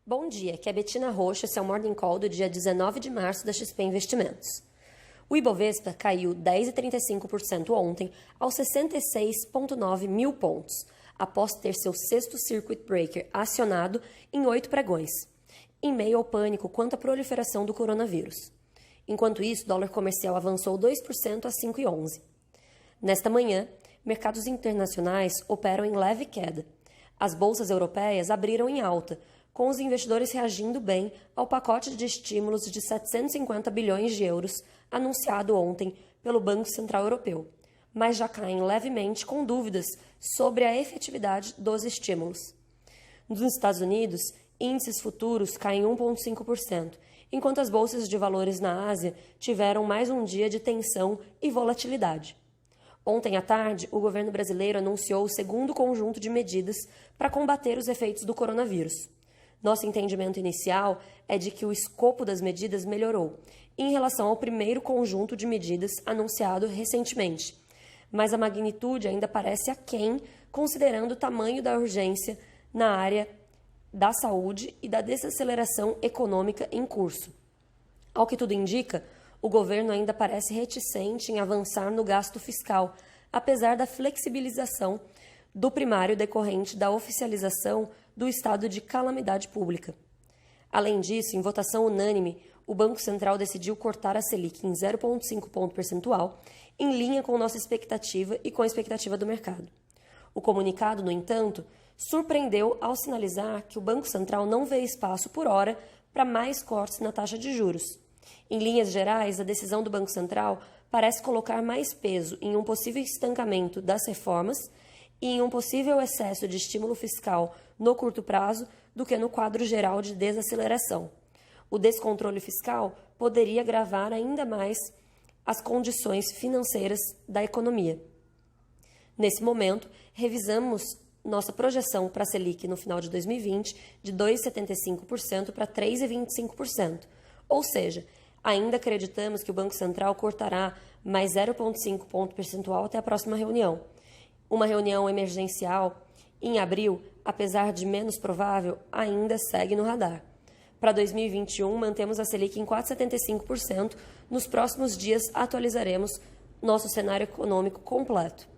Bom dia, aqui é Betina Rocha, esse é o Morning Call do dia 19 de março da XP Investimentos. O Ibovespa caiu 10,35% ontem aos 66,9 mil pontos, após ter seu sexto Circuit Breaker acionado em 8 pregões, em meio ao pânico quanto à proliferação do coronavírus. Enquanto isso, o dólar comercial avançou 2% a 5,11. Nesta manhã, mercados internacionais operam em leve queda. As bolsas europeias abriram em alta, com os investidores reagindo bem ao pacote de estímulos de 750 bilhões de euros anunciado ontem pelo Banco Central Europeu, mas já caem levemente com dúvidas sobre a efetividade dos estímulos. Nos Estados Unidos, índices futuros caem 1,5%, enquanto as bolsas de valores na Ásia tiveram mais um dia de tensão e volatilidade. Ontem à tarde, o governo brasileiro anunciou o segundo conjunto de medidas para combater os efeitos do coronavírus. Nosso entendimento inicial é de que o escopo das medidas melhorou em relação ao primeiro conjunto de medidas anunciado recentemente, mas a magnitude ainda parece aquém, considerando o tamanho da urgência na área da saúde e da desaceleração econômica em curso. Ao que tudo indica, o governo ainda parece reticente em avançar no gasto fiscal, apesar da flexibilização do primário decorrente da oficialização do estado de calamidade pública. Além disso, em votação unânime, o Banco Central decidiu cortar a Selic em 0,5 ponto percentual, em linha com nossa expectativa e com a expectativa do mercado. O comunicado, no entanto, surpreendeu ao sinalizar que o Banco Central não vê espaço por hora para mais cortes na taxa de juros. Em linhas gerais, a decisão do Banco Central parece colocar mais peso em um possível estancamento das reformas e em um possível excesso de estímulo fiscal no curto prazo do que no quadro geral de desaceleração. O descontrole fiscal poderia agravar ainda mais as condições financeiras da economia. Nesse momento, revisamos nossa projeção para a Selic no final de 2020 de 2,75% para 3,25%, ou seja, ainda acreditamos que o Banco Central cortará mais 0,5 ponto percentual até a próxima reunião. Uma reunião emergencial em abril, apesar de menos provável, ainda segue no radar. Para 2021, mantemos a Selic em 4,75%. Nos próximos dias, atualizaremos nosso cenário econômico completo.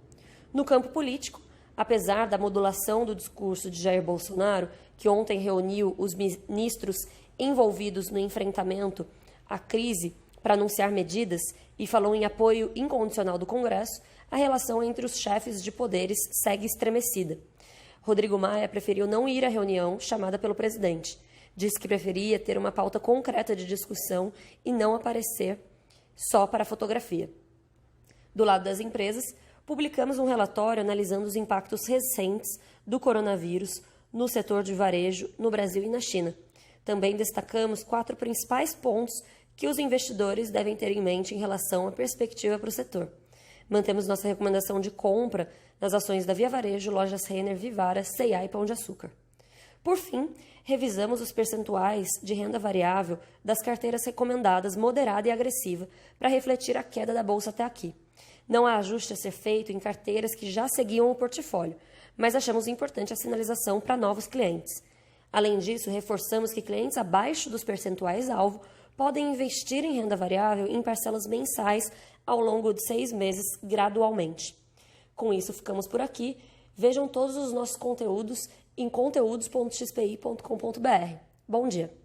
No campo político, apesar da modulação do discurso de Jair Bolsonaro, que ontem reuniu os ministros envolvidos no enfrentamento à crise para anunciar medidas e falou em apoio incondicional do Congresso, a relação entre os chefes de poderes segue estremecida. Rodrigo Maia preferiu não ir à reunião chamada pelo presidente. Disse que preferia ter uma pauta concreta de discussão e não aparecer só para a fotografia. Do lado das empresas, publicamos um relatório analisando os impactos recentes do coronavírus no setor de varejo no Brasil e na China. Também destacamos 4 principais pontos que os investidores devem ter em mente em relação à perspectiva para o setor. Mantemos nossa recomendação de compra nas ações da Via Varejo, Lojas Renner, Vivara, C&A e Pão de Açúcar. Por fim, revisamos os percentuais de renda variável das carteiras recomendadas moderada e agressiva para refletir a queda da bolsa até aqui. Não há ajuste a ser feito em carteiras que já seguiam o portfólio, mas achamos importante a sinalização para novos clientes. Além disso, reforçamos que clientes abaixo dos percentuais-alvo podem investir em renda variável em parcelas mensais ao longo de 6 meses, gradualmente. Com isso, ficamos por aqui. Vejam todos os nossos conteúdos em conteúdos.xpi.com.br. Bom dia!